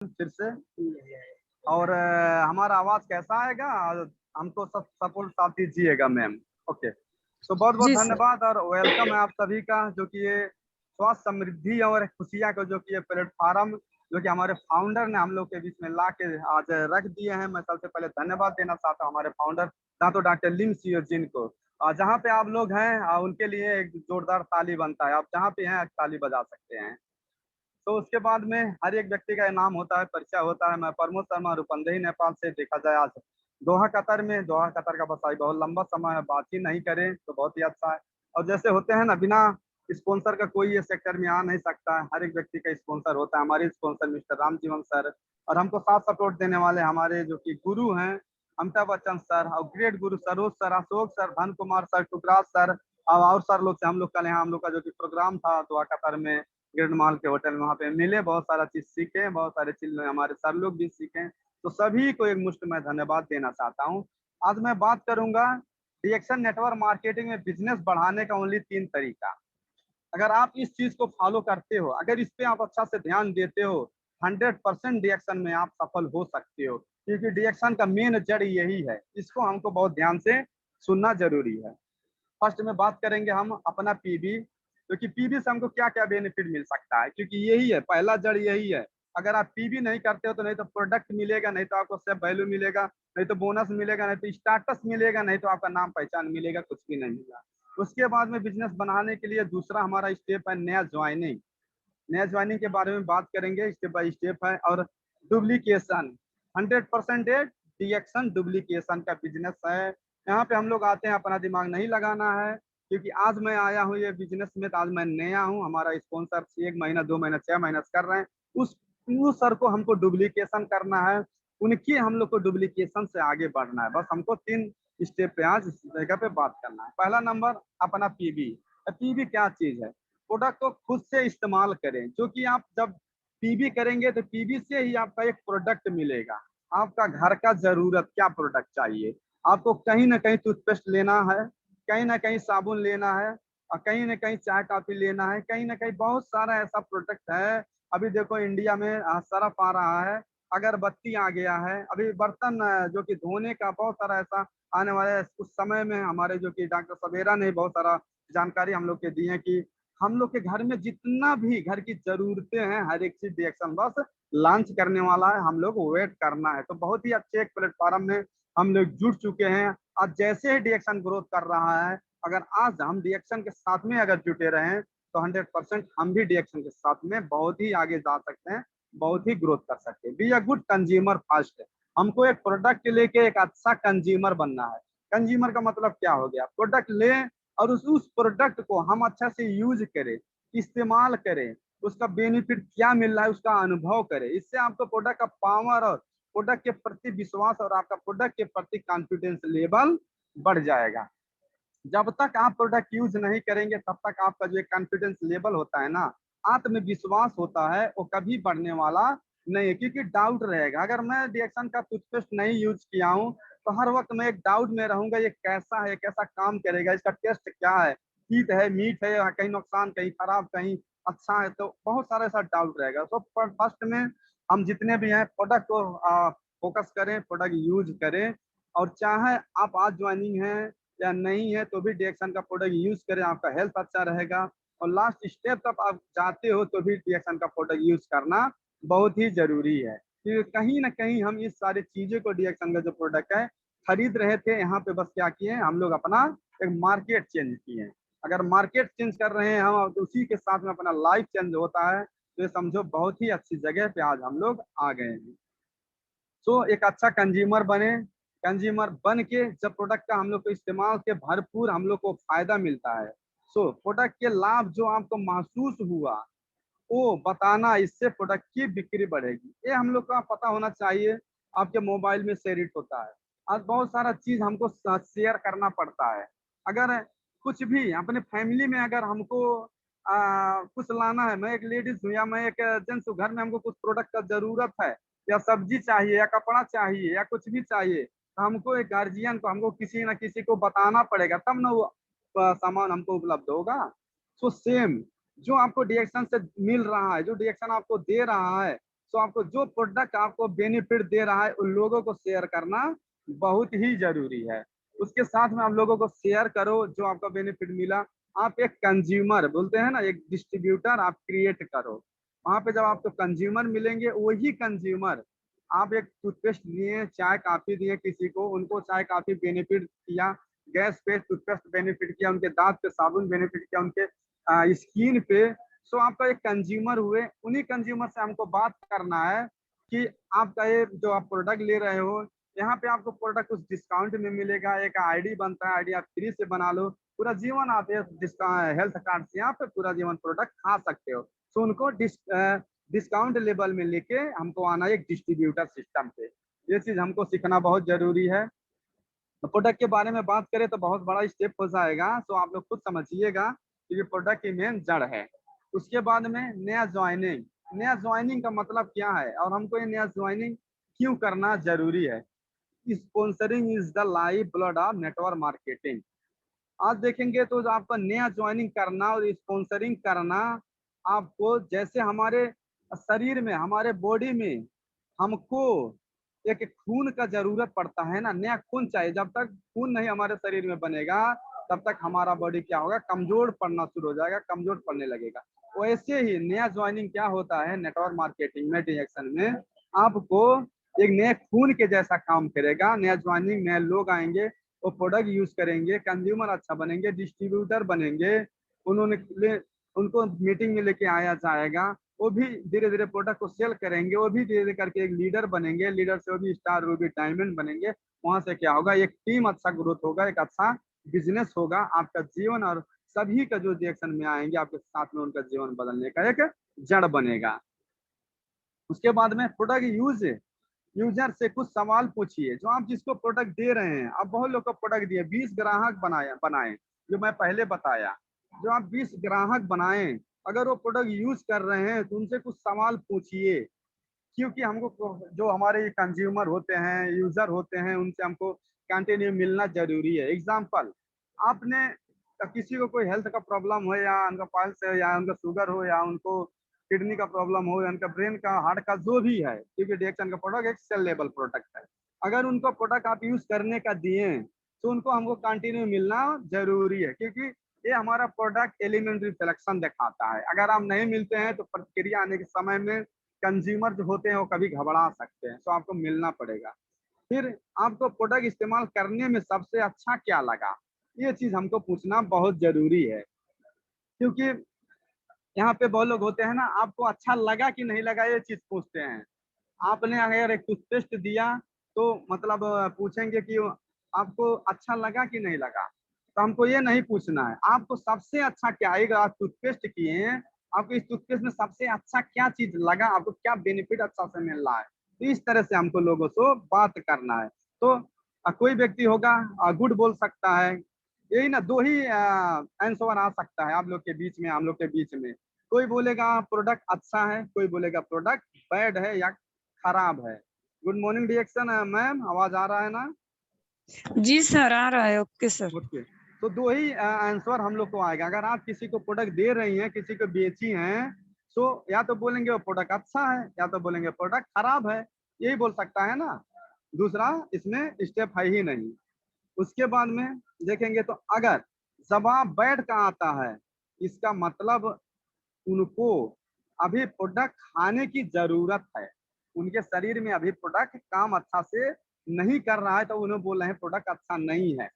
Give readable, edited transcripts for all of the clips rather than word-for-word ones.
फिर से। और हमारा आवाज कैसा आएगा? हमको सब सपोर्ट साथ दीजिएगा मैम। ओके। तो बहुत बहुत जी सर। धन्यवाद और वेलकम है आप सभी का, जो कि ये स्वास्थ्य समृद्धि और खुशियाँ को जो कि ये प्लेटफॉर्म जो कि हमारे फाउंडर ने हम लोग के बीच में ला के आज रख दिए हैं। मैं सबसे पहले धन्यवाद देना चाहता हूँ हमारे फाउंडर दातो डॉक्टर लिम सियो जिन को। जहाँ पे आप लोग हैं उनके लिए एक जोरदार ताली बनता है। आप जहाँ पे हैं ताली बजा सकते हैं। तो उसके बाद में हर एक व्यक्ति का नाम होता है, परिचय होता है। मैं प्रमोद शर्मा रूपंदेही नेपाल से। देखा जाए आज दोहा कतर में, दोहा कतर का बसाई बहुत लंबा समय है, बात ही नहीं करें तो बहुत ही अच्छा है। और जैसे होते हैं ना, बिना स्पॉन्सर का कोई ये सेक्टर में आ नहीं सकता है। हर एक व्यक्ति का स्पॉन्सर होता है। हमारे स्पॉन्सर मिस्टर राम जीवन सर, और हमको साथ सपोर्ट देने वाले हमारे जो कि गुरु हैं अमिताभ बच्चन सर, और ग्रेट गुरु Saroj sir, Ashok sir, Dhan Kumar sir, टुकराज sir, और सर लोग से हम लोग कल यहाँ हम लोग का जो कि प्रोग्राम था दोहा कतर में ग्रैंड मॉल के होटल में, वहाँ पे मिले, बहुत सारा चीज सीखे, बहुत सारे चीज हमारे सर लोग भी सीखे। तो सभी को एक मुश्त में धन्यवाद देना चाहता हूँ। आज मैं बात करूंगा रिएक्शन नेटवर्क मार्केटिंग में बिजनेस बढ़ाने का ओनली 3 तरीका। अगर आप इस चीज को फॉलो करते हो, अगर इस पे आप अच्छा से ध्यान देते हो, 100% डिएक्शन में आप सफल हो सकते हो, क्योंकि डिएक्शन का मेन जड़ यही है। इसको हमको बहुत ध्यान से सुनना जरूरी है। फर्स्ट में बात करेंगे हम अपना पीबी, क्योंकि पीबी से हमको क्या क्या बेनिफिट मिल सकता है, क्योंकि यही है पहला जड़, यही है। अगर आप पीबी नहीं करते हो तो नहीं तो प्रोडक्ट मिलेगा, नहीं तो आपको सेफ वैल्यू मिलेगा, नहीं तो बोनस मिलेगा, नहीं तो स्टाटस मिलेगा, नहीं तो आपका नाम पहचान मिलेगा, कुछ भी नहीं मिलेगा। उसके बाद में बिजनेस बनाने के लिए दूसरा हमारा स्टेप है नया ज्वाइनिंग। नया ज्वाइनिंग के बारे में बात करेंगे, स्टेप बाय स्टेप है। और डुप्लीकेशन, 100% डिएक्शन डुप्लीकेशन का बिजनेस है। यहाँ पे हम लोग आते हैं, अपना दिमाग नहीं लगाना है, क्योंकि आज मैं आया हूँ ये बिजनेस में, तो आज मैं नया हूँ। हमारा स्पॉन्सर 1 महीना 2 महीना 6 महीना कर रहे हैं। उस सर को हमको डुप्लीकेशन करना है, उनकी हम लोग को डुप्लीकेशन से आगे बढ़ना है। बस हमको 3 स्टेप पे आज इस जगह पे बात करना है। पहला नंबर अपना पीबी। पीबी क्या चीज है? प्रोडक्ट को खुद से इस्तेमाल करें, जो कि आप जब पीबी करेंगे तो पीबी से ही आपका एक प्रोडक्ट मिलेगा। आपका घर का जरूरत क्या प्रोडक्ट चाहिए, आपको कहीं ना कहीं टूथपेस्ट लेना है, कहीं ना कहीं साबुन लेना है, और कहीं ना कहीं चाय काफी लेना है, कहीं ना कहीं बहुत सारा ऐसा प्रोडक्ट है। अभी देखो इंडिया में सरफ आ रहा है, अगरबत्ती आ गया है, अभी बर्तन जो कि धोने का बहुत सारा ऐसा आने वाला है। उस समय में हमारे जो कि डॉक्टर सवेरा ने बहुत सारा जानकारी हम लोग के दी है कि हम लोग के घर में जितना भी घर की जरूरतें हैं, हर एक चीज डिएक्शन बस लॉन्च करने वाला है। हम लोग वेट करना है। तो बहुत ही अच्छे एक प्लेटफॉर्म में हम लोग जुड़ चुके हैं। आज जैसे ही डिएक्शन ग्रोथ कर रहा है, अगर आज हम डिएक्शन के साथ में अगर जुटे रहे तो 100% हम भी डिएक्शन के साथ में बहुत ही आगे जा सकते हैं, बहुत ही ग्रोथ कर सकते हैं। Be a good consumer first. हमको एक प्रोडक्ट लेके एक अच्छा कंज्यूमर बनना है। कंज्यूमर का मतलब क्या हो गया? प्रोडक्ट ले और उस प्रोडक्ट को हम अच्छा से यूज करें, इस्तेमाल करें, उसका बेनिफिट क्या मिल रहा है उसका अनुभव करें। इससे आपको प्रोडक्ट का पावर और प्रोडक्ट के प्रति विश्वास और आपका प्रोडक्ट के प्रति कॉन्फिडेंस लेवल बढ़ जाएगा। जब तक आप प्रोडक्ट यूज नहीं करेंगे तब तक आपका जो कॉन्फिडेंस लेवल होता है ना, आत्मविश्वास होता है, वो कभी बढ़ने वाला नहीं है, क्योंकि डाउट रहेगा। अगर मैं डिएक्शन का टूथपेस्ट नहीं यूज किया हूँ तो हर वक्त मैं एक डाउट में रहूंगा, ये कैसा है, कैसा काम करेगा, इसका टेस्ट क्या है, हीट है, मीठ है, या कहीं नुकसान, कहीं खराब, कहीं अच्छा है। तो बहुत सारा ऐसा डाउट रहेगा। तो फर्स्ट में हम जितने भी हैं प्रोडक्ट को फोकस करें, प्रोडक्ट यूज करें। और चाहे आप आज ज्वाइनिंग है या नहीं है तो भी डिएक्शन का प्रोडक्ट यूज करें, आपका हेल्थ अच्छा रहेगा। और लास्ट स्टेप तक आप जाते हो तो भी डिएक्शन का प्रोडक्ट यूज करना बहुत ही जरूरी है, क्योंकि कहीं ना कहीं हम इस सारी चीजों को डिएक्शन का जो प्रोडक्ट है खरीद रहे थे, यहाँ पे बस क्या किए हम लोग अपना एक मार्केट चेंज किए। अगर मार्केट चेंज कर रहे हैं हम तो उसी के साथ में अपना लाइफ चेंज होता है। तो ये समझो बहुत ही अच्छी जगह पे आज हम लोग आ गए हैं। सो एक अच्छा कंज्यूमर बने। कंज्यूमर बन के जब प्रोडक्ट का हम लोग को इस्तेमाल के भरपूर हम लोग को फायदा मिलता है, सो प्रोडक्ट के लाभ जो आपको महसूस हुआ वो बताना, इससे प्रोडक्ट की बिक्री बढ़ेगी। ये हम लोग का पता होना चाहिए। आपके मोबाइल में शेयर इट होता है, आज बहुत सारा चीज हमको शेयर करना पड़ता है। अगर कुछ भी अपने फैमिली में अगर हमको कुछ लाना है, मैं एक लेडीज हूँ या मैं एक जेंट्स हूँ, घर में हमको कुछ प्रोडक्ट का जरूरत है, या सब्जी चाहिए या कपड़ा चाहिए या कुछ भी चाहिए, तो हमको एक गार्जियन को, हमको किसी न किसी को बताना पड़ेगा, तब ना वो सामान हमको उपलब्ध होगा। सो सेम जो आपको डिएक्शन से मिल रहा है, जो डिएक्शन आपको दे रहा है, सो आपको जो प्रोडक्ट आपको बेनिफिट दे रहा है उन लोगों को शेयर करना बहुत ही जरूरी है। उसके साथ में आप लोगों को शेयर करो जो आपको बेनिफिट मिला। आप एक कंज्यूमर बोलते हैं ना, एक डिस्ट्रीब्यूटर आप क्रिएट करो। वहां पे जब आपको कंज्यूमर मिलेंगे, वही कंज्यूमर, आप एक टूथपेस्ट दिए, चाय काफी दिए किसी को, उनको चाय काफी बेनिफिट किया, गैस पे टूथपेस्ट बेनिफिट किया, उनके दांत पे साबुन बेनिफिट किया, उनके स्किन पे। सो आपका एक कंज्यूमर हुए। उन्हीं कंज्यूमर से हमको बात करना है कि आपका ये जो आप प्रोडक्ट ले रहे हो, यहाँ पे आपको प्रोडक्ट कुछ डिस्काउंट में मिलेगा, एक आईडी बनता है, आईडी आप फ्री से बना लो, पूरा जीवन आप ये हेल्थ कार्ड से यहाँ पे पूरा जीवन प्रोडक्ट खा सकते हो। तो उनको डिस्काउंट लेवल में लेके हमको आना है एक डिस्ट्रीब्यूटर सिस्टम पे। ये चीज हमको सीखना बहुत जरूरी है। तो प्रोडक्ट के बारे में बात करें तो बहुत बड़ा स्टेप हो जाएगा, तो आप लोग खुद समझिएगा कि ये प्रोडक्ट की मेन जड़ है। उसके बाद में नया ज्वाइनिंग। नया ज्वाइनिंग का मतलब क्या है और हमको ये नया ज्वाइनिंग क्यों करना जरूरी है? Sponsoring is the life blood of network marketing. आज देखेंगे तो जो आपका नया ज्वाइनिंग करना और स्पॉन्सरिंग करना, आपको जैसे हमारे शरीर में, हमारे बॉडी में हमको एक खून का जरूरत पड़ता है ना, नया खून चाहिए। जब तक खून नहीं हमारे शरीर में बनेगा तब तक हमारा बॉडी क्या होगा, कमजोर पड़ना शुरू हो जाएगा, कमजोर पड़ने लगेगा। वैसे ही नया ज्वाइनिंग क्या होता है नेटवर्क मार्केटिंग में, डिरेक्शन में, आपको एक नए खून के जैसा काम करेगा। नया ज्वाइनिंग, नए लोग आएंगे, वो प्रोडक्ट यूज करेंगे, कंज्यूमर अच्छा बनेंगे, डिस्ट्रीब्यूटर बनेंगे, उनको मीटिंग में लेके आया जाएगा, वो भी धीरे धीरे प्रोडक्ट को सेल करेंगे, वो भी धीरे धीरे करके एक लीडर बनेंगे, लीडर से वो भी स्टार, वो भी डायमंड बनेंगे। वहां से क्या होगा, एक टीम अच्छा ग्रोथ होगा, एक अच्छा बिजनेस होगा, आपका जीवन और सभी का जो रिएक्शन में आएंगे आपके साथ में, उनका जीवन बदलने का एक जड़ बनेगा। उसके बाद में प्रोडक्ट यूजर से कुछ सवाल पूछिए। जो आप जिसको प्रोडक्ट दे रहे हैं, आप बहुत लोग को प्रोडक्ट दिए, 20 ग्राहक बनाए, जो मैं पहले बताया। जो आप 20 ग्राहक बनाए, अगर वो प्रोडक्ट यूज कर रहे हैं तो उनसे कुछ सवाल पूछिए। क्योंकि हमको जो हमारे कंज्यूमर होते हैं, यूजर होते हैं, उनसे हमको कंटिन्यू मिलना जरूरी है। एग्जाम्पल, आपने किसी को कोई हेल्थ का प्रॉब्लम हो, या उनका पाइल्स है, या उनका शुगर हो, या उनको किडनी का प्रॉब्लम हो, या उनका ब्रेन का, हार्ट का, जो भी है, क्योंकि डिएक्शन का प्रोडक्ट एक सेल लेवल प्रोडक्ट है। अगर उनको प्रोडक्ट आप यूज करने का दिए तो उनको हमको कंटिन्यू मिलना जरूरी है, क्योंकि ये हमारा प्रोडक्ट एलिमेंट्री सिलेक्शन दिखाता है। अगर आप नहीं मिलते हैं तो प्रतिक्रिया आने के समय में कंज्यूमर जो होते हैं वो कभी घबरा सकते हैं, तो आपको मिलना पड़ेगा। फिर आपको प्रोडक्ट इस्तेमाल करने में सबसे अच्छा क्या लगा, ये चीज हमको पूछना बहुत जरूरी है। क्योंकि यहाँ पे बहुत लोग होते हैं ना, आपको अच्छा लगा कि नहीं लगा ये चीज पूछते हैं। आपने अगर एक टूथपेस्ट दिया तो मतलब पूछेंगे कि आपको अच्छा लगा कि नहीं लगा। तो हमको ये नहीं पूछना है आपको सबसे अच्छा क्या आएगा। आप टूथपेस्ट किए हैं, आपको इस टूथपेस्ट में सबसे अच्छा क्या चीज लगा, आपको क्या बेनिफिट अच्छा से मिल रहा है। तो इस तरह से हमको लोगों से बात करना है। तो कोई व्यक्ति होगा गुड बोल सकता है। यही ना, दो ही आंसर आ सकता है आप लोग के बीच में, हम लोग के बीच में। कोई बोलेगा प्रोडक्ट अच्छा है, कोई बोलेगा प्रोडक्ट बैड है या खराब है। गुड मॉर्निंग डिएक्शन मैम, आवाज आ रहा है ना? जी सर, आ रहा है। Okay sir. ओके। तो दो ही आंसर हम लोग को आएगा। अगर आप किसी को प्रोडक्ट दे रही हैं, किसी को बेची हैं, तो या तो बोलेंगे वो प्रोडक्ट अच्छा है, या तो बोलेंगे प्रोडक्ट खराब है। यही बोल सकता है ना, दूसरा इसमें स्टेप है ही नहीं। उसके बाद में देखेंगे तो अगर जवाब बैठ का आता है, इसका मतलब उनको अभी प्रोडक्ट खाने की जरूरत है, उनके शरीर में अभी प्रोडक्ट काम अच्छा से नहीं कर रहा है, तो उन्हें बोल रहे हैं प्रोडक्ट अच्छा नहीं है।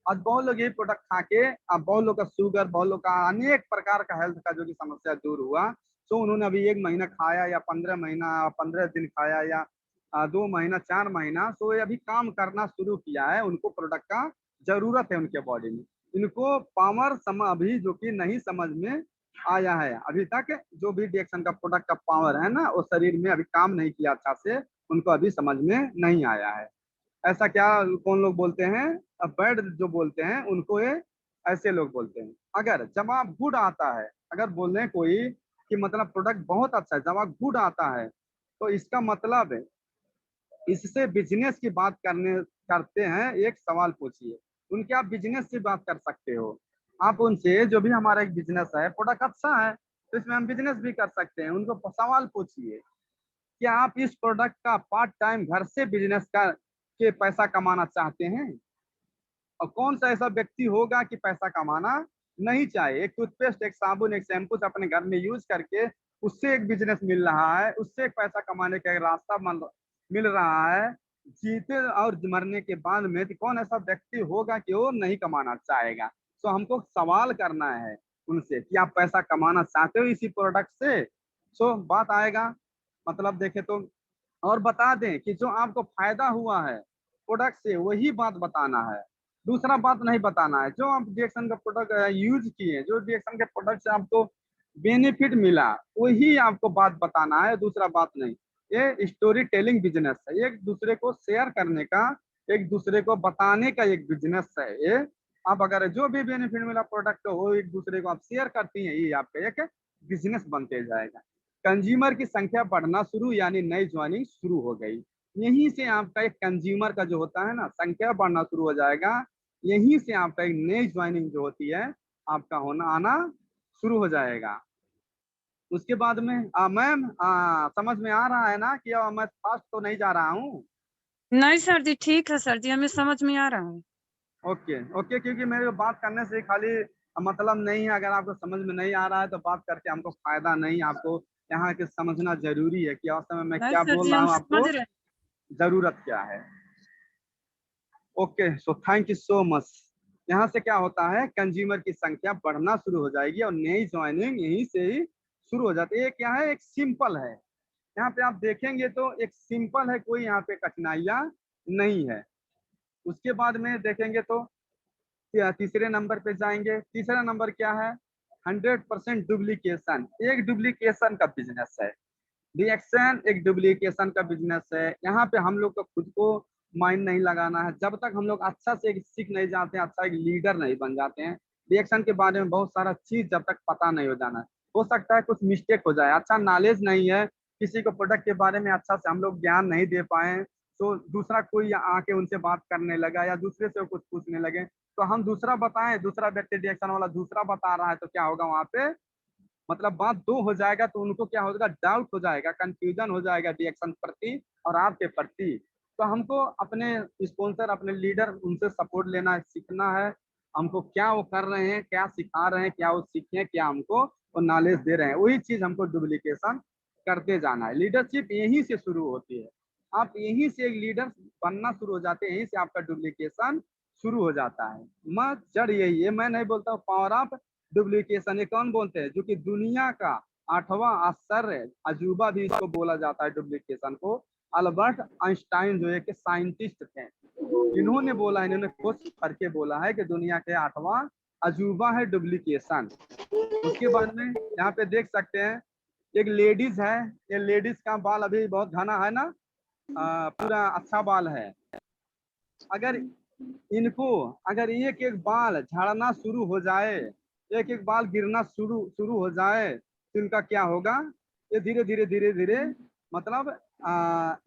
आज बहुत लोग ये प्रोडक्ट खा के, अब बहुत लोग का शुगर, बहुत लोग का अनेक प्रकार का हेल्थ का जो कि समस्या दूर हुआ। तो उन्होंने अभी 1 महीना खाया, या 15 महीना, 15 दिन खाया, या 2 महीना, 4 महीना, तो ये अभी काम करना शुरू किया है, उनको प्रोडक्ट का जरूरत है उनके बॉडी में। इनको पावर अभी जो कि नहीं समझ में आया है अभी तक, जो भी डिएक्शन का प्रोडक्ट का पावर है ना, वो शरीर में अभी काम नहीं किया अच्छा से, उनको अभी समझ में नहीं आया है। ऐसा क्या कौन लोग बोलते हैं, बैड जो बोलते हैं उनको ये ऐसे लोग बोलते हैं। अगर जवाब गुड आता है, अगर बोल रहे कोई कि मतलब प्रोडक्ट बहुत अच्छा है, जवाब गुड आता है, तो इसका मतलब इससे बिजनेस की बात करते हैं। एक सवाल पूछिए, उनके आप बिजनेस की बात कर सकते हो। आप उनसे, जो भी हमारा एक बिजनेस है, प्रोडक्ट अच्छा है तो इसमें हम बिजनेस भी कर सकते हैं, उनको सवाल पूछिए। क्या आप इस प्रोडक्ट का पार्ट टाइम घर से बिजनेस कर के पैसा कमाना चाहते हैं? और कौन सा ऐसा व्यक्ति होगा कि पैसा कमाना नहीं चाहे? एक टूथपेस्ट, एक साबुन, एक शैम्पू से अपने घर में यूज करके उससे एक बिजनेस मिल रहा है, उससे एक पैसा कमाने का एक रास्ता मिल रहा है। जीते और मरने के बाद में तो कौन ऐसा व्यक्ति होगा कि वो नहीं कमाना चाहेगा? तो हमको सवाल करना है उनसे कि आप पैसा कमाना चाहते हो इसी प्रोडक्ट से? सो बात आएगा, मतलब देखे तो, और बता दें कि जो आपको फायदा हुआ है प्रोडक्ट से वही बात बताना है, दूसरा बात नहीं बताना है। जो आप डिएक्शन का प्रोडक्ट यूज किए, जो डिएक्शन के प्रोडक्ट से आपको बेनिफिट मिला वही आपको बात बताना है, दूसरा बात नहीं। ये स्टोरी टेलिंग बिजनेस है, एक दूसरे को शेयर करने का, एक दूसरे को बताने का एक बिजनेस है ये। आप अगर जो भी बेनिफिट मिला प्रोडक्ट वो एक दूसरे को आप शेयर करती हैं, ये आपका एक बिजनेस बनते जाएगा। कंज्यूमर की संख्या बढ़ना शुरू, यानी नई ज्वाइनिंग शुरू हो गई। यहीं से आपका एक कंज्यूमर का जो होता है ना, संख्या बढ़ना शुरू हो जाएगा। यहीं से आपका एक नई ज्वाइनिंग जो होती है आपका होना आना शुरू हो जाएगा। उसके बाद में मैम समझ में आ रहा है ना कि मैं फास्ट तो नहीं जा रहा हूँ? नहीं सर जी, ठीक है सर जी, हमें समझ में आ रहा है। ओके ओके, क्योंकि मेरे को बात करने से खाली मतलब नहीं है, अगर आपको समझ में नहीं आ रहा है तो बात करके हमको फायदा नहीं। आपको यहाँ के समझना जरूरी है कि वास्तव में मैं नहीं क्या सर बोल जी, रहा हम हूँ, समझ आपको रहे हैं। जरूरत क्या है। Okay, so thank you so much. यहाँ से क्या होता है, कंज्यूमर की संख्या बढ़ना शुरू हो जाएगी और नई ज्वाइनिंग यहीं से ही शुरू हो जाती है। ये क्या है, एक सिंपल है। यहाँ पे आप देखेंगे तो एक सिंपल है, कोई यहाँ पे कठिनाइयाँ नहीं है। उसके बाद में देखेंगे तो तीसरे नंबर पे जाएंगे। तीसरा नंबर क्या है, 100% डुप्लीकेशन। एक डुप्लीकेशन का बिजनेस है, रिएक्शन एक डुप्लीकेशन का बिजनेस है। यहाँ पे हम लोग को खुद को माइंड नहीं लगाना है, जब तक हम लोग अच्छा से सीख नहीं जाते हैं, अच्छा एक लीडर नहीं बन जाते हैं। रिएक्शन के बारे में बहुत सारा चीज जब तक पता नहीं हो जाना है, हो सकता है कुछ मिस्टेक हो जाए, अच्छा नॉलेज नहीं है, किसी को प्रोडक्ट के बारे में अच्छा से हम लोग ज्ञान नहीं दे पाए, तो दूसरा कोई आके उनसे बात करने लगा या दूसरे से कुछ पूछने लगे, तो हम दूसरा बताएं, दूसरा व्यक्ति रिएक्शन वाला दूसरा बता रहा है, तो क्या होगा वहां पे, मतलब बात दो हो जाएगा, तो उनको क्या होगा, डाउट हो जाएगा, कंफ्यूजन हो जाएगा रिएक्शन प्रति और आपके प्रति। तो हमको अपने स्पॉन्सर, अपने लीडर, उनसे सपोर्ट लेना सीखना है। हमको क्या वो कर रहे हैं, क्या सिखा रहे हैं, क्या वो सीखे, क्या हमको वो नॉलेज दे रहे हैं, वही चीज हमको डुप्लीकेशन करते जाना है। लीडरशिप यहीं से शुरू होती है, आप यहीं से एक लीडर बनना शुरू हो जाते हैं, यहीं से आपका डुप्लीकेशन शुरू हो जाता है। मत जड़ यही है, मैं नहीं बोलता हूँ पावर ऑफ डुप्लीकेशन। ये कौन बोलते हैं, जो कि दुनिया का 8वां आश्चर्य अजूबा भी इसको बोला जाता है डुप्लीकेशन को। अल्बर्ट आइंस्टाइन जो एक साइंटिस्ट थे, इन्होंने बोला, इन्होंने खोज करके बोला है कि दुनिया के 8वां अजूबा है डुप्लीकेशन। उसके बाद में यहाँ पे देख सकते हैं एक लेडीज है, ये लेडीज का बाल अभी बहुत घना है ना, पूरा अच्छा बाल है। अगर इनको अगर एक एक बाल झड़ना शुरू हो जाए, एक एक बाल गिरना शुरू शुरू हो जाए, तो इनका क्या होगा, ये धीरे धीरे धीरे धीरे मतलब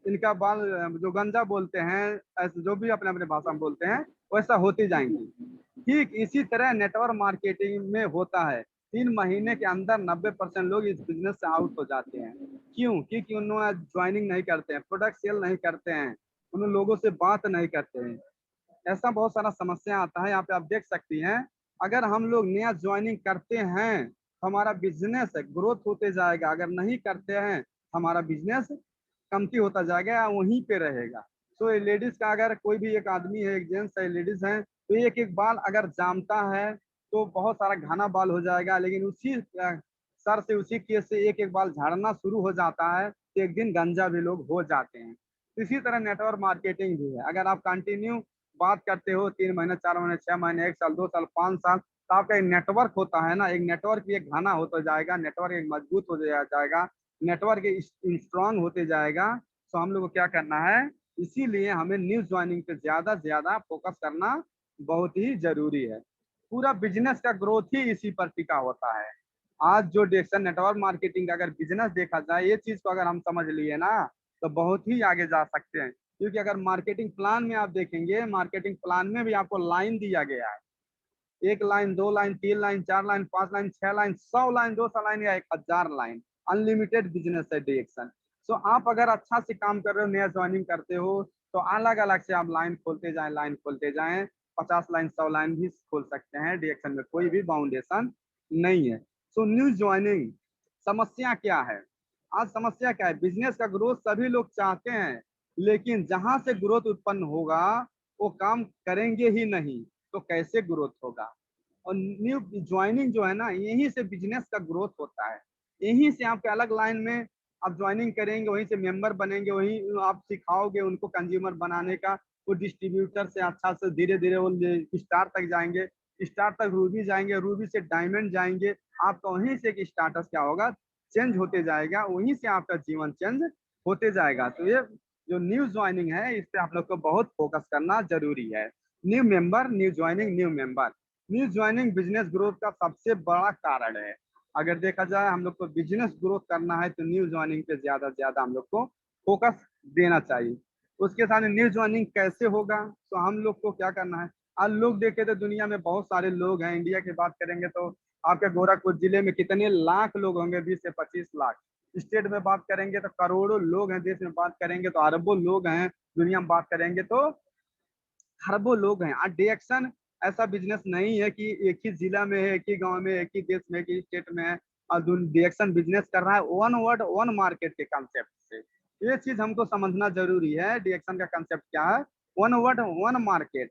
इनका बाल जो गंजा बोलते हैं, ऐसे जो भी अपने अपने भाषा में बोलते हैं, वैसा होती जाएंगी। ठीक इसी तरह नेटवर्क मार्केटिंग में होता है, 3 महीने के अंदर 90% लोग इस बिजनेस से आउट हो जाते हैं। क्यों? क्योंकि उन्होंने ज्वाइनिंग नहीं करते हैं, प्रोडक्ट सेल नहीं करते हैं, उन लोगों से बात नहीं करते हैं। ऐसा बहुत सारा समस्या आता है। यहाँ पे आप देख सकती हैं, अगर हम लोग नया ज्वाइनिंग करते हैं तो हमारा बिजनेस ग्रोथ होते जाएगा, अगर नहीं करते हैं हमारा बिजनेस कमती होता जाएगा या वहीं पे रहेगा। तो ये लेडीज का, अगर कोई भी एक आदमी है, एक जेंट्स है, लेडीज है, तो एक एक बाल अगर जामता है तो बहुत सारा घना बाल हो जाएगा, लेकिन उसी सर से, उसी केस से एक एक बाल झाड़ना शुरू हो जाता है, तो एक दिन गंजा भी लोग हो जाते हैं। इसी तरह नेटवर्क मार्केटिंग भी है, अगर आप कंटिन्यू बात करते हो 3 महीने, 4 महीने, 6 महीने, 1 साल, 2 साल, 5 साल, तो आपका एक नेटवर्क होता है ना, एक नेटवर्क भी एक घना होता जाएगा, नेटवर्क एक मजबूत हो जाएगा, नेटवर्क स्ट्रांग होते जाएगा। तो हम लोग को क्या करना है, इसीलिए हमें न्यू ज्वाइनिंग पे ज्यादा से ज्यादा फोकस करना बहुत ही जरूरी है। पूरा बिजनेस का ग्रोथ ही इसी पर टिका होता है। आज जो डिरेक्शन नेटवर्क मार्केटिंग का अगर बिजनेस देखा जाए, ये चीज को अगर हम समझ लिए ना, तो बहुत ही आगे जा सकते हैं। क्योंकि अगर मार्केटिंग प्लान में आप देखेंगे, मार्केटिंग प्लान में भी आपको लाइन दिया गया है, 1 line, 2 line, 3 line, 4 line, 5 line, 6 line, 100 line, 200 line या 1000 लाइन, अनलिमिटेड बिजनेस है डिरेक्शन। सो आप अगर अच्छा से काम कर रहे हो, नया ज्वाइनिंग करते हो, तो अलग अलग से आप लाइन खोलते जाएं, लाइन खोलते जाएं। 50 लाइन 100 लाइन भी खोल सकते हैं, डीएक्शन में कोई भी बाउंडेशन नहीं है। सो न्यू ज्वाइनिंग समस्या क्या है? आज समस्या क्या है? बिजनेस का ग्रोथ सभी लोग चाहते हैं, लेकिन जहां से ग्रोथ उत्पन्न होगा वो काम करेंगे ही नहीं, तो कैसे ग्रोथ होगा? और न्यू ज्वाइनिंग जो है ना, यहीं से बिजनेस का ग्रोथ होता है। यहीं से आपके अलग लाइन में आप ज्वाइनिंग करेंगे, वहीं से मेंबर बनेंगे, वहीं आप सिखाओगे उनको कंज्यूमर बनाने का। वो डिस्ट्रीब्यूटर से अच्छा से धीरे धीरे वो स्टार तक जाएंगे, स्टार तक रूबी जाएंगे, रूबी से डायमंड जाएंगे। आपका वहीं से एक स्टाटस क्या होगा, चेंज होते जाएगा, वहीं से आपका जीवन चेंज होते जाएगा। तो ये जो न्यू ज्वाइनिंग है, इस पे आप लोग को बहुत फोकस करना जरूरी है। New member, new joining, new member. New joining business growth का सबसे बड़ा कारण है। अगर देखा जाए हम लोग को बिजनेस ग्रोथ करना है, तो न्यू ज्वाइनिंग पे ज्यादा से ज्यादा हम लोग को फोकस देना चाहिए। उसके साथ न्यू ज्वाइनिंग कैसे होगा? तो हम लोग को क्या करना है? आज लोग देखे तो दुनिया में बहुत सारे लोग हैं। इंडिया की बात करेंगे तो आपके गोरखपुर जिले में कितने लाख लोग होंगे, 20 से 25 लाख। स्टेट में बात करेंगे तो करोड़ों लोग हैं, देश में बात करेंगे तो अरबों लोग हैं, दुनिया में बात करेंगे तो खरबों लोग हैं। आज डीएक्शन ऐसा बिजनेस नहीं है कि एक ही जिला में है, एक ही गांव में, एक ही देश में, एक ही स्टेट में है और डीएक्शन बिजनेस कर रहा है वन वर्ड वन मार्केट के कंसेप्ट से। ये चीज हमको समझना जरूरी है। डीएक्शन का कंसेप्ट क्या है? One word one market.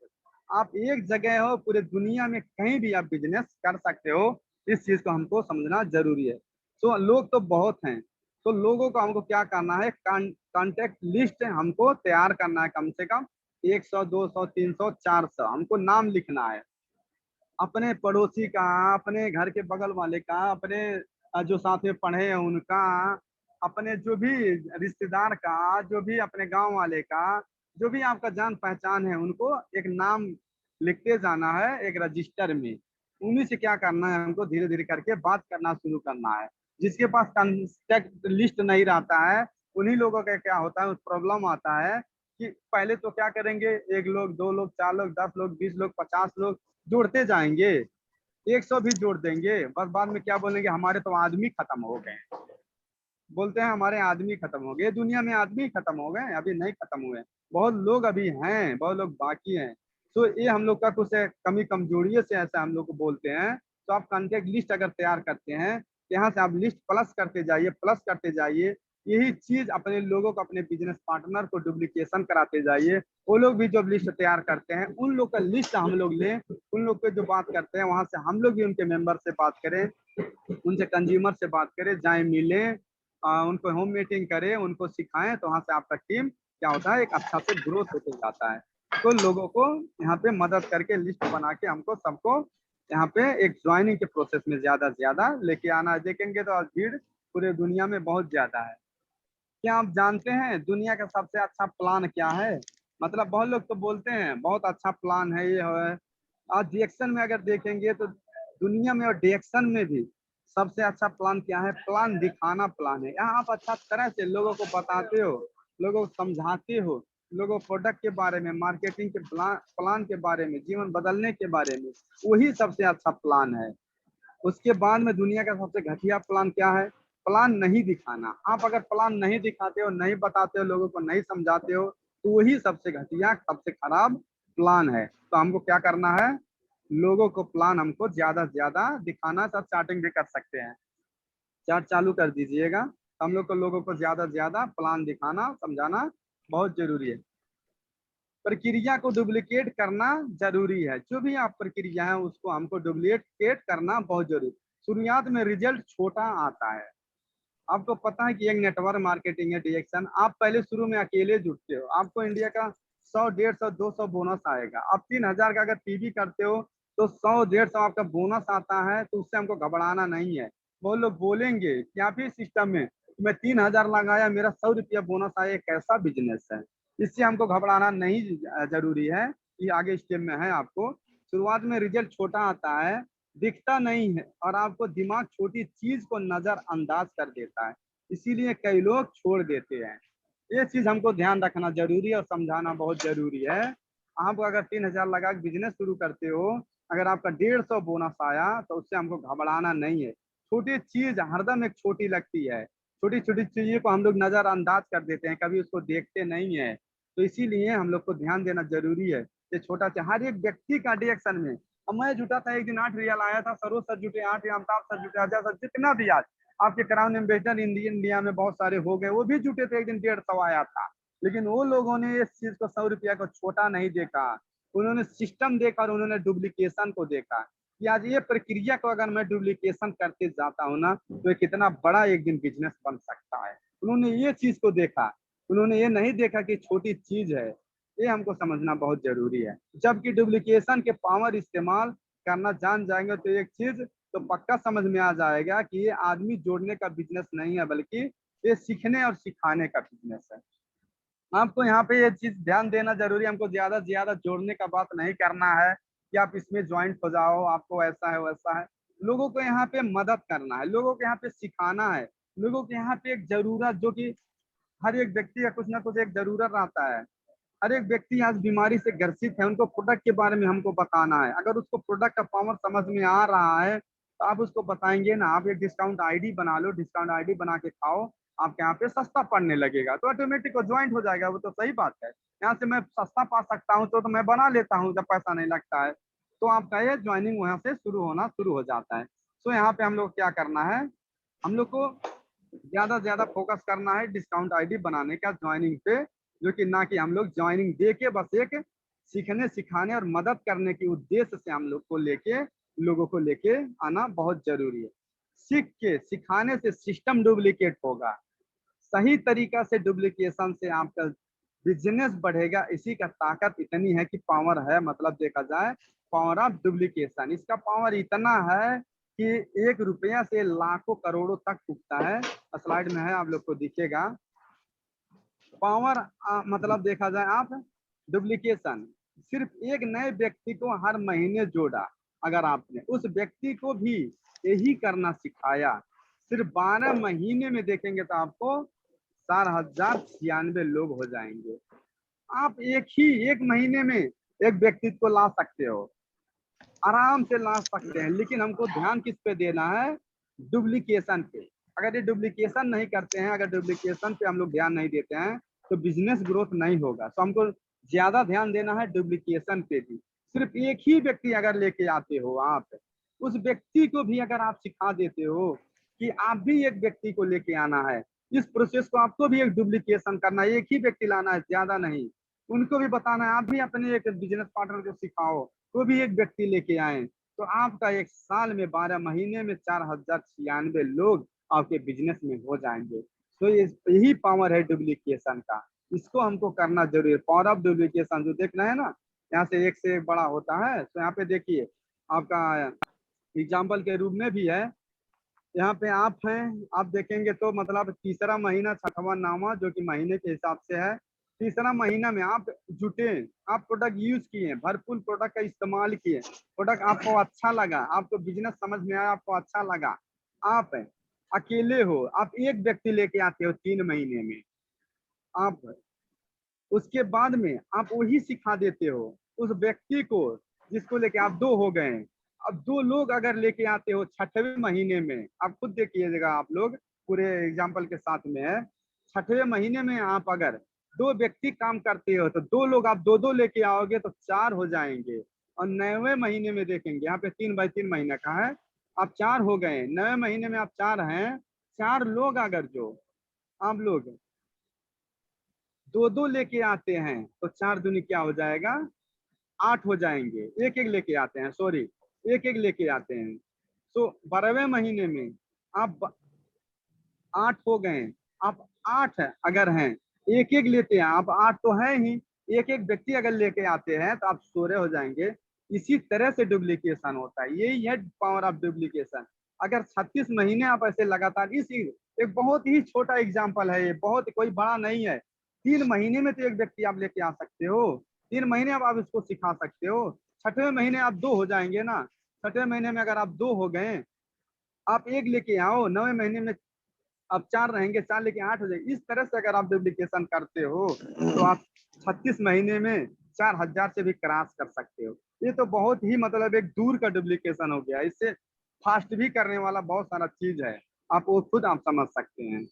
आप एक जगह हो, पूरे दुनिया में कहीं भी आप बिजनेस कर सकते हो। इस चीज को हमको समझना जरूरी है। तो लोग तो बहुत हैं, तो लोगों को हमको क्या करना है, कॉन्टेक्ट लिस्ट हमको तैयार करना है। कम से कम 100, 200, 300, 400 हमको नाम लिखना है। अपने पड़ोसी का, अपने घर के बगल वाले का, अपने जो साथ में पढ़े हैं उनका, अपने जो भी रिश्तेदार का, जो भी अपने गांव वाले का, जो भी आपका जान पहचान है, उनको एक नाम लिखते जाना है एक रजिस्टर में। उन्हीं से क्या करना है, हमको धीरे धीरे करके बात करना शुरू करना है। जिसके पास कांटेक्ट लिस्ट नहीं रहता है, उन्हीं लोगों का क्या होता है, प्रॉब्लम आता है कि पहले तो क्या करेंगे, 1 लोग, 2 लोग, 4 लोग, 10 लोग, 20 लोग, 50 लोग जोड़ते जाएंगे, 100 भी जोड़ देंगे, बस बाद में क्या बोलेंगे, हमारे तो आदमी खत्म हो गए। बोलते हैं हमारे आदमी खत्म हो गए। दुनिया में आदमी खत्म हो गए? अभी नहीं खत्म हुए, बहुत लोग अभी हैं, बहुत लोग बाकी हैं। तो ये हम लोग का कुछ कमी कमजोरियों से ऐसा हम लोग को बोलते हैं। तो आप कॉन्टेक्ट लिस्ट अगर तैयार करते हैं, यहाँ से आप लिस्ट प्लस करते जाइए, प्लस करते जाइए। यही चीज अपने लोगों को, अपने बिजनेस पार्टनर को डुप्लीकेशन कराते जाइए। वो लोग भी जब लिस्ट तैयार करते हैं, उन लोग का लिस्ट हम लोग लें, उन लोग के जो बात करते हैं वहां से हम लोग भी उनके मेंबर से बात करें, उनसे कंज्यूमर से बात करें, जाए मिलें, उनको होम मीटिंग करें, उनको सिखाएं। तो वहां से आपका टीम क्या होता है, एक अच्छा से ग्रोथ होते जाता है। तो लोगों को यहाँ पे मदद करके लिस्ट बना के हमको सबको यहाँ पे एक ज्वाइनिंग के प्रोसेस में ज्यादा से ज्यादा लेके आना है। देखेंगे तो आज भीड़ पूरे दुनिया में बहुत ज्यादा है। क्या आप जानते हैं दुनिया का सबसे अच्छा प्लान क्या है? मतलब बहुत लोग तो बोलते हैं बहुत अच्छा प्लान है ये है। आज डीएक्शन में अगर देखेंगे तो दुनिया में और डीएक्शन में भी सबसे अच्छा प्लान क्या है? प्लान दिखाना प्लान है। यहाँ आप अच्छा तरह से लोगों को बताते हो, लोगों को समझाते हो, लोगों को प्रोडक्ट के बारे में, मार्केटिंग के प्लान के बारे में, जीवन बदलने के बारे में। वही सबसे अच्छा प्लान है। उसके बाद में दुनिया का सबसे घटिया प्लान क्या है? प्लान नहीं दिखाना। आप अगर प्लान नहीं दिखाते हो, नहीं बताते हो, लोगों को नहीं समझाते हो, तो वही सबसे घटिया, सबसे खराब प्लान है। तो हमको क्या करना है, लोगों को प्लान हमको ज्यादा से ज्यादा दिखाना। सब चार्टिंग भी कर सकते हैं, चार्ट चालू कर दीजिएगा। हम लोग को लोगों को ज्यादा से ज्यादा प्लान दिखाना, समझाना बहुत जरूरी है। प्रक्रिया को डुप्लीकेट करना जरूरी है। जो भी आप प्रक्रिया है उसको हमको डुप्लीकेट करना बहुत जरूरी। शुरुआत में रिजल्ट छोटा आता है। आपको पता है कि एक नेटवर्क मार्केटिंग है डीएक्शन। आप पहले शुरू में अकेले जुटते हो, आपको इंडिया का 100, 150, 200 बोनस आएगा। आप 3,000 का अगर पीवी करते हो तो 100, 150 आपका बोनस आता है। तो उससे हमको घबराना नहीं है। बहुत लोग बोलेंगे कि आप ही सिस्टम में मैं 3,000 लगाया, मेरा 100 रुपया बोनस आया, कैसा बिजनेस है? इससे हमको घबराना नहीं जरूरी है, ये आगे स्टेप में है। आपको शुरुआत में रिजल्ट छोटा आता है, दिखता नहीं है, और आपको दिमाग छोटी चीज को नजरअंदाज कर देता है, इसीलिए कई लोग छोड़ देते हैं। ये चीज हमको ध्यान रखना जरूरी है और समझाना बहुत जरूरी है। आप अगर 3,000 लगा के बिजनेस शुरू करते हो, अगर आपका 150 बोनस आया, तो उससे हमको घबराना नहीं है। छोटी चीज हरदम एक छोटी लगती है, छोटी छोटी चीजों को हम लोग नजरअंदाज कर देते हैं, कभी उसको देखते नहीं है। तो इसीलिए हम लोग को ध्यान देना जरूरी है। ये छोटा सा हर एक व्यक्ति का डिएक्शन में। अब मैं जुटा था एक दिन 8 रियाल आया था, सरोज सर जुटे 8 रियाल, अमिताभ सर जुटे, अजय सर, जितना भी आज आपके क्राउन एम्बेसडर इंडिया में बहुत सारे हो गए, वो भी जुटे थे, एक दिन 150 आया था। लेकिन वो लोगों ने इस चीज को 100 रुपया को छोटा नहीं देखा, उन्होंने सिस्टम देखा और उन्होंने डुप्लीकेशन को देखा कि आज ये प्रक्रिया को अगर मैं डुप्लीकेशन करते जाता हूँ ना, तो ये कितना बड़ा एक दिन बिजनेस बन सकता है। उन्होंने ये चीज को देखा, उन्होंने ये नहीं देखा कि छोटी चीज है। ये हमको समझना बहुत जरूरी है। जबकि डुप्लीकेशन के पावर इस्तेमाल करना जान जाएंगे तो एक चीज तो पक्का समझ में आ जाएगा कि ये आदमी जोड़ने का बिजनेस नहीं है, बल्कि ये सीखने और सिखाने का बिजनेस है। आपको यहाँ पे ये चीज ध्यान देना जरूरी है। हमको ज्यादा से ज्यादा जोड़ने का बात नहीं करना है कि आप इसमें ज्वाइंट हो जाओ, आपको ऐसा है वैसा है। लोगों को यहाँ पे मदद करना है, लोगों को यहाँ पे सिखाना है। लोगों के यहाँ पे एक जरूरत, जो कि हर एक व्यक्ति का कुछ ना कुछ एक जरूरत रहता है। हर एक व्यक्ति आज बीमारी से ग्रसित है, उनको प्रोडक्ट के बारे में हमको बताना है। अगर उसको प्रोडक्ट का पावर समझ में आ रहा है तो आप उसको बताएंगे ना। आप एक डिस्काउंट आईडी बना लो, डिस्काउंट आईडी बना के खाओ, आपके यहाँ पे सस्ता पड़ने लगेगा तो ऑटोमेटिक वो ज्वाइंट हो जाएगा। वो तो सही बात है, यहाँ से मैं सस्ता पा सकता हूँ तो मैं बना लेता हूँ जब पैसा नहीं लगता है। तो आपका ये ज्वाइनिंग वहाँ से शुरू होना शुरू हो जाता है। तो यहाँ पे हम लोग क्या करना है, हम लोग को ज्यादा से ज्यादा फोकस करना है डिस्काउंट आईडी बनाने का ज्वाइनिंग पे, जो कि ना कि हम लोग ज्वाइनिंग दे के बस एक सीखने सिखाने और मदद करने के उद्देश्य से हम लोग को लेके लोगों को लेके आना बहुत जरूरी है। सीख के सिखाने से सिस्टम डुप्लीकेट होगा, सही तरीका से डुप्लीकेशन से आपका बिजनेस बढ़ेगा। इसी का ताकत इतनी है कि पावर है, मतलब देखा जाए पावर ऑफ डुप्लीकेशन, इसका पावर इतना है कि 1 रुपया से लाखों करोड़ों तक उगता है। स्लाइड में है, आप लोग को दिखेगा पावर। मतलब देखा जाए आप डुप्लीकेशन सिर्फ एक नए व्यक्ति को हर महीने जोड़ा, अगर आपने उस व्यक्ति को भी यही करना सिखाया, सिर्फ 12 महीने में देखेंगे तो आपको 4,096 लोग हो जाएंगे। आप एक महीने में एक व्यक्तित्व को ला सकते हो, आराम से ला सकते हैं। लेकिन हमको ध्यान किस पे देना है, डुप्लीकेशन पे। अगर ये डुप्लीकेशन नहीं करते हैं, अगर डुप्लीकेशन पे हम लोग ध्यान नहीं देते हैं तो बिजनेस ग्रोथ नहीं होगा। तो हमको ज्यादा ध्यान देना है डुप्लीकेशन पे भी। सिर्फ एक ही व्यक्ति अगर लेके आते हो आप, उस व्यक्ति को भी अगर आप सिखा देते हो कि आप भी एक व्यक्ति को लेके आना है, इस प्रोसेस को आपको भी एक डुप्लीकेशन करना है, एक ही व्यक्ति लाना है, ज्यादा नहीं। उनको भी बताना है, आप भी अपने एक बिजनेस पार्टनर को सिखाओ, वो भी एक व्यक्ति लेके आए, तो आपका एक साल में 12 महीने में 4,096 लोग आपके बिजनेस में हो जाएंगे। तो यही पावर है डुप्लीकेशन का, इसको हमको करना जरूरी है। पावर ऑफ डुप्लीकेशन जो देख रहे हैं ना, यहाँ से एक बड़ा होता है। तो यहाँ पे देखिए आपका एग्जाम्पल के रूप में भी है। यहाँ पे आप हैं, आप देखेंगे तो मतलब तीसरा महीना 6वां नामा, जो कि महीने के हिसाब से है। तीसरा महीना में आप जुटे, आप प्रोडक्ट यूज किए, भरपूर प्रोडक्ट का इस्तेमाल किए, प्रोडक्ट आपको अच्छा लगा, आपको बिजनेस समझ में आया, आपको अच्छा लगा। आप अकेले हो, आप एक व्यक्ति लेके आते हो 3 महीने में, आप उसके बाद में आप वही सिखा देते हो उस व्यक्ति को जिसको लेके आप 2 हो गए। अब 2 लोग अगर लेके आते हो 6वें महीने में, आप खुद देखिएगा, आप लोग पूरे एग्जाम्पल के साथ में है। 6वें महीने में आप अगर 2 व्यक्ति काम करते हो तो 2 लोग आप 2-2 लेके आओगे तो 4 हो जाएंगे। और 9वें महीने में देखेंगे, यहाँ पे 3/3 महीने का है, आप 4 हो गए। 9वें महीने में आप 4 हैं। 4 लोग अगर जो आप लोग 2-2 लेके आते हैं तो 4 दूनी क्या हो जाएगा, 8 हो जाएंगे। एक एक लेके आते हैं, सॉरी, एक एक लेके आते हैं। तो 12वें महीने में आप 8 हो गए। आप 8 अगर हैं, एक एक लेते हैं, आप 8 तो है ही, एक एक व्यक्ति अगर लेके आते हैं तो आप 16 हो जाएंगे। इसी तरह से डुप्लीकेशन होता है, यही है पावर ऑफ डुप्लीकेशन। अगर 36 महीने आप ऐसे लगातार, इस एक बहुत ही छोटा एग्जाम्पल है ये, बहुत कोई बड़ा नहीं है। 3 महीने में तो एक व्यक्ति आप लेके आ सकते हो, 3 महीने आप इसको सिखा सकते हो। 6वें महीने आप 2 हो जाएंगे ना, 6वें महीने में अगर आप 2 हो गए, आप एक लेके आओ, 9वें महीने में अब 4 रहेंगे, 4 लेके 8 हो जाएगी। इस तरह से अगर आप डुप्लीकेशन करते हो तो आप 36 महीने में 4,000 से भी क्रॉस कर सकते हो। ये तो बहुत ही मतलब एक दूर का डुप्लीकेशन हो गया। इससे फास्ट भी करने वाला बहुत सारा चीज है, आप वो खुद आप समझ सकते हैं।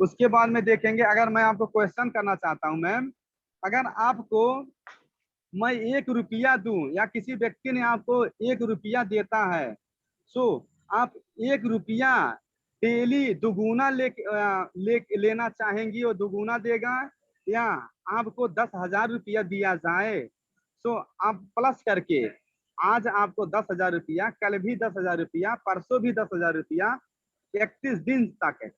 उसके बाद में देखेंगे, अगर मैं आपको क्वेश्चन करना चाहता हूँ मैम, अगर आपको मैं 1 रुपया दूं या किसी व्यक्ति ने आपको 1 रुपया देता है, सो आप 1 रुपया डेली दुगुना लेना चाहेंगी, और दुगुना देगा, या आपको 10,000 रुपया दिया जाए, सो आप प्लस करके आज आपको 10,000 रुपया, कल भी 10,000 रुपया, परसों भी 10,000 रुपया, 31 दिन तक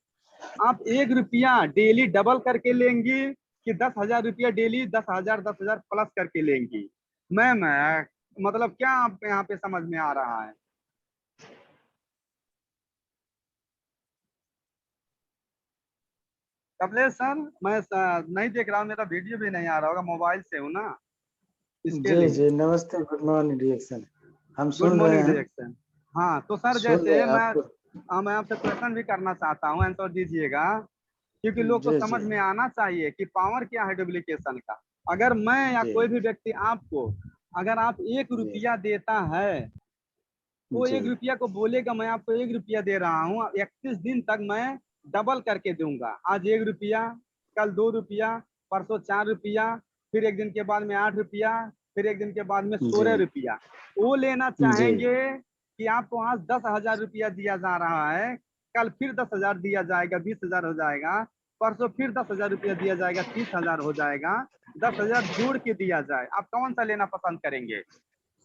आप 1 रुपया डेली डबल करके लेंगी, कि 10,000 रुपया डेली 10,000 10,000 प्लस करके लेंगी। मैम मतलब क्या आपको यहाँ पे समझ में आ रहा है? कमलेश सर, मैं नहीं देख रहा हूँ, मेरा वीडियो भी नहीं आ रहा होगा, मोबाइल से हूँ ना, इसके जी लिए। जी नमस्ते, गुड मॉर्निंग रिएक्शन, हम गुड सुन रहे मॉर्निंग हैं, रिएक्शन। हाँ तो सर, सुन रहे जैसे हैं आपको। मैं आपसे क्वेश्चन भी करना चाहता हूँ, आंसर दीजिएगा, क्योंकि लोग को जी समझ जी में आना चाहिए कि पावर क्या है डुप्लीकेशन का। अगर मैं या जी कोई भी व्यक्ति आपको, अगर आप एक जी रुपया देता है, वो जी 1 रुपया को बोलेगा मैं आपको 1 रुपया दे रहा हूँ, 31 दिन तक मैं डबल करके दूंगा, आज 1 रुपया, कल 2 रुपया, परसों 4 रुपया, फिर एक दिन के बाद में 8 रुपया, फिर एक दिन के बाद में जी 16 रुपया। वो लेना जी चाहेंगे कि आपको आज 10,000 रुपया दिया जा रहा है, कल फिर 10,000 दिया जाएगा, 20,000 हो जाएगा, परसों फिर 10,000 रुपया दिया जाएगा, 30,000 हो जाएगा, 10,000 जोड़ के दिया जाए, आप कौन सा लेना पसंद करेंगे?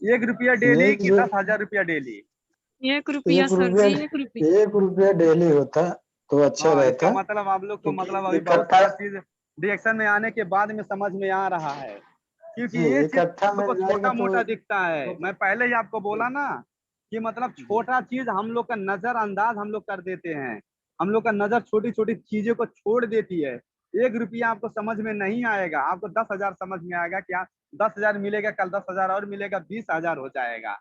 1 रुपया डेली एक कि जो 10,000 रुपया डेली? 1 रुपया एक सर रुपया जी, 1 रुपया। 1 रुपया डेली होता तो अच्छा हाँ, इसका रहता, मतलब आप लोग को क्योंकि मतलब अभी बहुत इकट्ठा, सारा चीज रिएक्शन में आने के बाद में समझ में आ रहा है, क्योंकि जी ये चीज इकट्ठा लोग को मिल जाएगा छोटा तो मोटा दिखता है। मैं पहले ही आपको बोला ना कि मतलब जी छोटा चीज हम लोग का नजरअंदाज हम लोग कर देते हैं, हम लोग का नजर छोटी छोटी चीजों को छोड़ देती है। 1 रुपया आपको समझ में नहीं आएगा, आपको 10,000 समझ में आएगा, क्या 10,000 मिलेगा, कल 10,000 और मिलेगा, 20,000 हो जाएगा।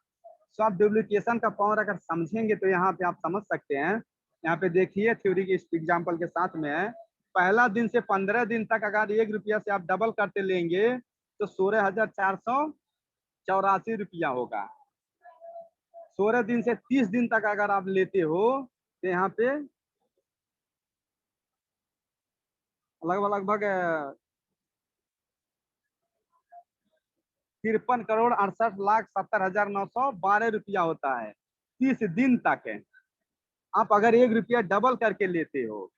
सो आप डुप्लीकेशन का पावर अगर समझेंगे तो यहाँ पे आप समझ सकते हैं। यहाँ पे देखिए थ्योरी के एग्जाम्पल के साथ में है, पहला दिन से 15 दिन तक अगर 1 रुपया से आप डबल करते लेंगे तो 16,484 रुपया होगा। 16 दिन से 30 दिन तक अगर आप लेते हो तो यहाँ पे लगभग लगभग 53,68,70,912 रुपया होता है 30 दिन तक है। आप अगर 1 रुपया डबल करके लेते हो,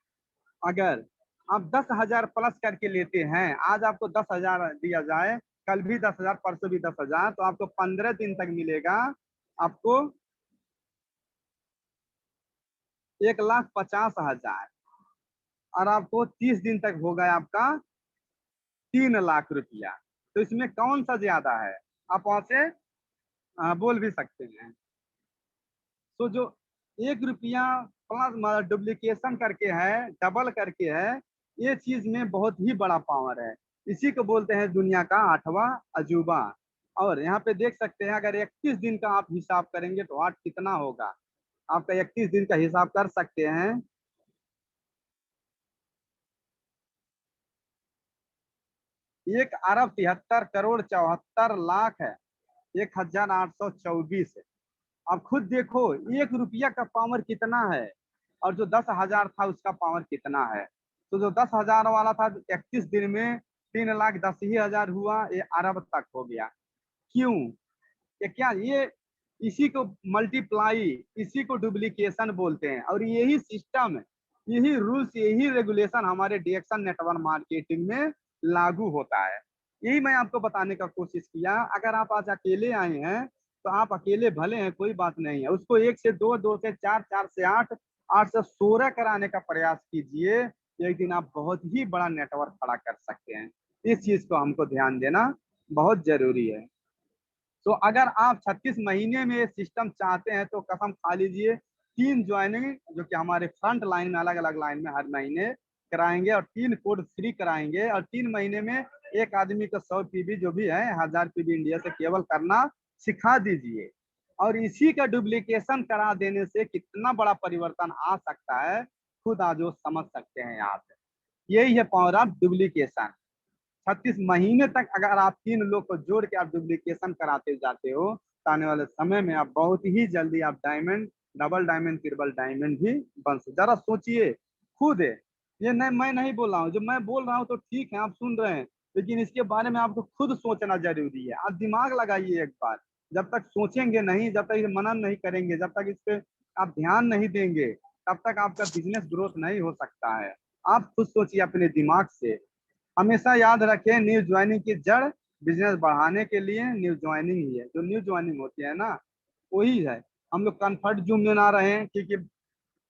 अगर आप 10,000 प्लस करके लेते हैं, आज आपको 10,000 दिया जाए, कल भी 10,000, परसों भी 10,000, तो आपको 15 दिन तक मिलेगा, आपको 1,50,000, और आपको 30 दिन तक होगा आपका 3,00,000 रुपया। तो इसमें कौन सा ज्यादा है, आप वहां से बोल भी सकते हैं। तो जो 1 रुपया प्लस डुप्लीकेशन करके है, डबल करके है, ये चीज में बहुत ही बड़ा पावर है। इसी को बोलते हैं दुनिया का 8वां अजूबा। और यहाँ पे देख सकते हैं, अगर 31 दिन का आप हिसाब करेंगे तो 8 कितना होगा, आपका 31 दिन का हिसाब कर सकते हैं। 1,73,74,74,00,000 है, 1,824 है। अब खुद देखो 1 रुपया का पावर कितना है, और जो 10,000 था उसका पावर कितना है। तो जो 10,000 वाला था 31 दिन में 3,10,000 हुआ, ये अरब तक हो गया। क्यों? ये क्या, ये इसी को मल्टीप्लाई, इसी को डुप्लीकेशन बोलते हैं। और यही सिस्टम, यही रूल्स, यही रेगुलेशन हमारे डिएक्शन नेटवर्क मार्केटिंग में लागू होता है। यही मैं आपको बताने का कोशिश किया। अगर आप आज अकेले आए हैं तो आप अकेले भले हैं, कोई बात नहीं है, उसको 1 से 2, 2 से 4, 4 से 8, 8 से 16 कराने का प्रयास कीजिए। एक दिन आप बहुत ही बड़ा नेटवर्क खड़ा कर सकते हैं। इस चीज को हमको ध्यान देना बहुत जरूरी है। तो अगर आप 36 महीने में सिस्टम चाहते हैं तो कसम खा लीजिए, 3 ज्वाइनिंग जो कि हमारे फ्रंट लाइन में अलग अलग लाइन में हर महीने कराएंगे, और 3 कोड फ्री कराएंगे, और 3 महीने में एक आदमी को 100 पीबी जो भी है 1000 पीबी इंडिया से केवल करना सिखा दीजिए। और इसी का डुप्लीकेशन करा देने से कितना बड़ा परिवर्तन आ सकता है, खुद आज वो समझ सकते हैं यहाँ पे। यही है पावर ऑफ डुप्लीकेशन। 36 महीने तक अगर आप 3 लोग को जोड़ के आप डुप्लीकेशन कराते जाते हो, तो आने वाले समय में आप बहुत ही जल्दी आप diamond, double diamond, triple diamond भी बन सकते। जरा सोचिए खुद ये नहीं, मैं नहीं बोल रहा हूँ, जो मैं बोल रहा हूँ तो ठीक है, आप सुन रहे हैं, लेकिन इसके बारे में आपको खुद सोचना जरूरी है। आप दिमाग लगाइए एक बार। जब तक सोचेंगे नहीं, जब तक इसे मनन नहीं करेंगे, जब तक इस पे आप ध्यान नहीं देंगे, तब तक आपका बिजनेस ग्रोथ नहीं हो सकता है। आप खुद सोचिए अपने दिमाग से। हमेशा याद रखें, न्यू ज्वाइनिंग की जड़ बिजनेस बढ़ाने के लिए न्यू ज्वाइनिंग ही है। जो न्यू ज्वाइनिंग होती है ना, वही है। हम लोग कंफर्ट जोन में ना रहें, क्योंकि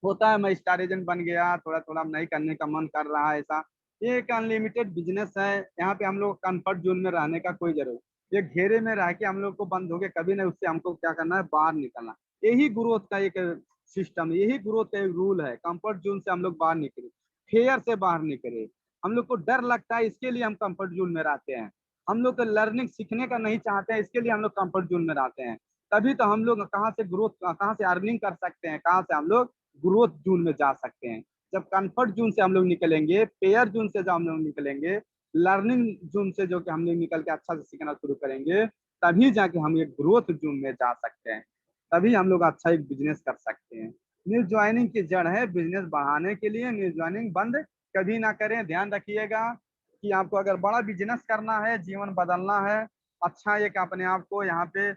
होता है मैं स्टार एजेंट बन गया, थोड़ा थोड़ा नहीं करने का मन कर रहा है ऐसा। ये एक अनलिमिटेड बिजनेस है, यहाँ पे हम लोग कंफर्ट जोन में रहने का कोई जरूरत। ये घेरे में रह के हम लोग को बंद हो गए कभी नहीं, उससे हमको क्या करना है, बाहर निकलना। यही ग्रोथ का एक सिस्टम, यही ग्रोथ का एक रूल है। कंफर्ट जोन से हम लोग बाहर निकले, फेयर से बाहर निकले। हम लोग को डर लगता है, इसके लिए हम कंफर्ट जोन में रहते हैं। हम लोग को लर्निंग सीखने का नहीं चाहते हैं, इसके लिए हम लोग कंफर्ट जोन में रहते हैं। तभी तो हम लोग कहाँ से ग्रोथ, कहाँ से अर्निंग कर सकते हैं, कहाँ से हम लोग ग्रोथ जोन में जा सकते हैं। जब कंफर्ट जोन से हम लोग निकलेंगे, पेयर जोन से जब हम लोग निकलेंगे, लर्निंग जोन से जो कि हम लोग निकल के अच्छा से सीखना शुरू करेंगे, तभी जाके हम एक ग्रोथ जोन में जा सकते हैं। तभी हम लोग अच्छा एक बिजनेस कर सकते हैं। न्यू ज्वाइनिंग की जड़ है बिजनेस बढ़ाने के लिए। न्यू ज्वाइनिंग बंद कभी ना करें। ध्यान रखिएगा कि आपको अगर बड़ा बिजनेस करना है, जीवन बदलना है, अच्छा एक अपने आप को यहाँ पे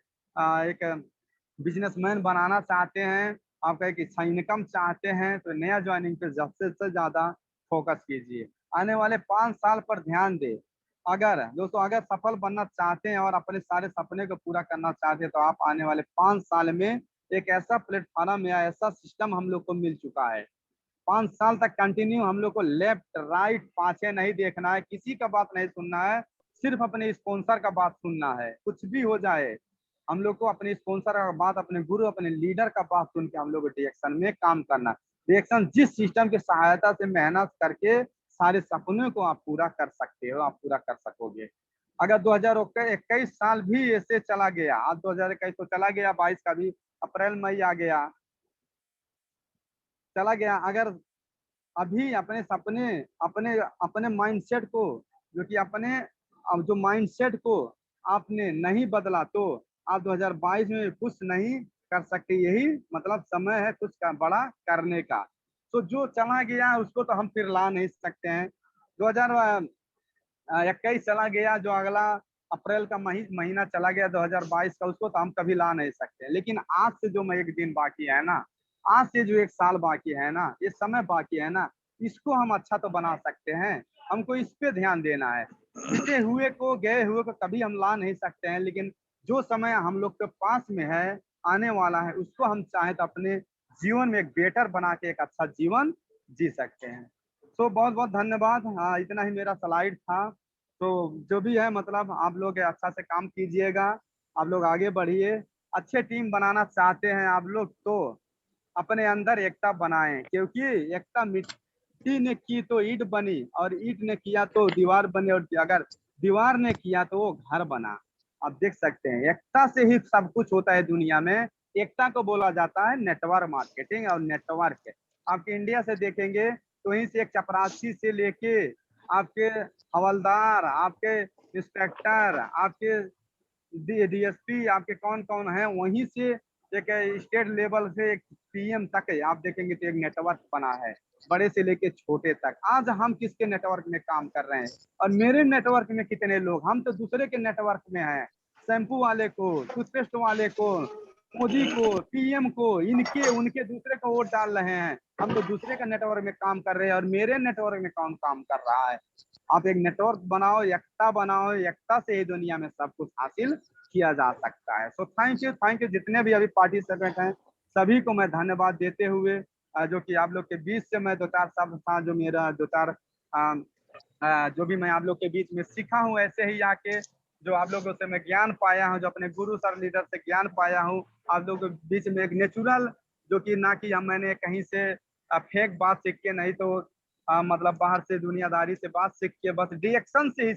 एक बिजनेसमैन बनाना चाहते हैं, आपका एक अच्छा इनकम चाहते हैं, तो नया ज्वाइनिंग पे ज्यादा से ज्यादा फोकस कीजिए। आने वाले 5 साल पर ध्यान दे। अगर दोस्तों, अगर सफल बनना चाहते हैं और अपने सारे सपने को पूरा करना चाहते हैं, तो आप आने वाले 5 साल में एक ऐसा प्लेटफॉर्म या ऐसा सिस्टम हम लोग को मिल चुका है। 5 साल तक कंटिन्यू हम लोग को लेफ्ट राइट पाछे नहीं देखना है, किसी का बात नहीं सुनना है, सिर्फ अपने स्पॉन्सर का बात सुनना है। कुछ भी हो जाए, हम लोग को अपने स्पॉन्सर का बात, अपने गुरु, अपने लीडर का बात सुन के हम लोग डायरेक्शन में काम करना। डायरेक्शन जिस सिस्टम की सहायता से मेहनत करके सारे सपनों को आप पूरा कर सकते हो, आप पूरा कर सकोगे। अगर 2021 साल भी ऐसे चला गया, आज 2021 तो चला गया, 22 का भी अप्रैल मई आ गया, चला गया। अगर अभी अपने सपने, अपने अपने माइंडसेट को, जो कि अपने अब जो माइंडसेट को आपने नहीं बदला, तो आप 2022 में कुछ नहीं कर सकते। यही मतलब समय है कुछ का बड़ा करने का। तो जो चला गया उसको तो हम फिर ला नहीं सकते हैं। 2021 चला गया, जो अगला अप्रैल का महीना चला गया 2022 का, उसको तो हम कभी ला नहीं सकते। लेकिन आज से जो मैं एक दिन बाकी है ना, आज से जो एक साल बाकी है ना, ये समय बाकी है ना, इसको हम अच्छा तो बना सकते हैं। हमको इस पे ध्यान देना है। बीते हुए को, गए हुए को कभी हम ला नहीं सकते हैं, लेकिन जो समय हम लोग के पास में है, आने वाला है, उसको हम चाहे तो अपने जीवन में एक बेटर बना के एक अच्छा जीवन जी सकते हैं। तो बहुत बहुत धन्यवाद। हाँ, इतना ही मेरा स्लाइड था। तो जो भी है, मतलब आप लोग अच्छा से काम कीजिएगा, आप लोग आगे बढ़िए। अच्छे टीम बनाना चाहते हैं आप लोग, तो अपने अंदर एकता बनाएं, क्योंकि एकता मिट्टी ने की तो ईंट बनी, और ईंट ने किया तो दीवार बनी, और अगर दीवार ने किया तो वो घर बना। आप देख सकते हैं, एकता से ही सब कुछ होता है दुनिया में। एकता को बोला जाता है नेटवर्क मार्केटिंग और नेटवर्क। आपके इंडिया से देखेंगे तो वहीं से एक चपरासी से लेके आपके हवलदार, आपके इंस्पेक्टर, आपके डीएसपी, आपके कौन कौन है, वहीं से एक स्टेट लेवल से एक पीएम तक है, आप देखेंगे तो एक नेटवर्क बना है, बड़े से लेके छोटे तक। आज हम किसके नेटवर्क में काम कर रहे हैं, और मेरे नेटवर्क में कितने लोग, हम तो दूसरे के नेटवर्क में हैं। शैम्पू वाले को, टूथपेस्ट वाले को, मोदी को, पीएम को, इनके उनके दूसरे को वोट डाल रहे हैं। हम तो दूसरे का नेटवर्क में काम कर रहे हैं, और मेरे नेटवर्क में कौन काम कर रहा है। आप एक नेटवर्क बनाओ, एकता बनाओ, एकता से ही दुनिया में सब कुछ हासिल किया जा सकता है। सो थैंक यू जितने भी अभी पार्टिसिपेंट हैं, सभी को मैं धन्यवाद देते हुए, जो कि आप लोग के बीच से मैं 2-4 शब्द था, जो मेरा 2-4 जो भी मैं आप लोग के बीच में सीखा हूँ, ऐसे ही आके जो आप लोगों से मैं ज्ञान पाया हूँ, जो अपने गुरु सर लीडर से ज्ञान पाया हूँ, आप लोगों के बीच में एक नेचुरल, जो कि ना कि हम मैंने कहीं से फेक बात सीख के, नहीं तो मतलब बाहर से दुनियादारी से बात सीख के, बस रिएक्शन से ही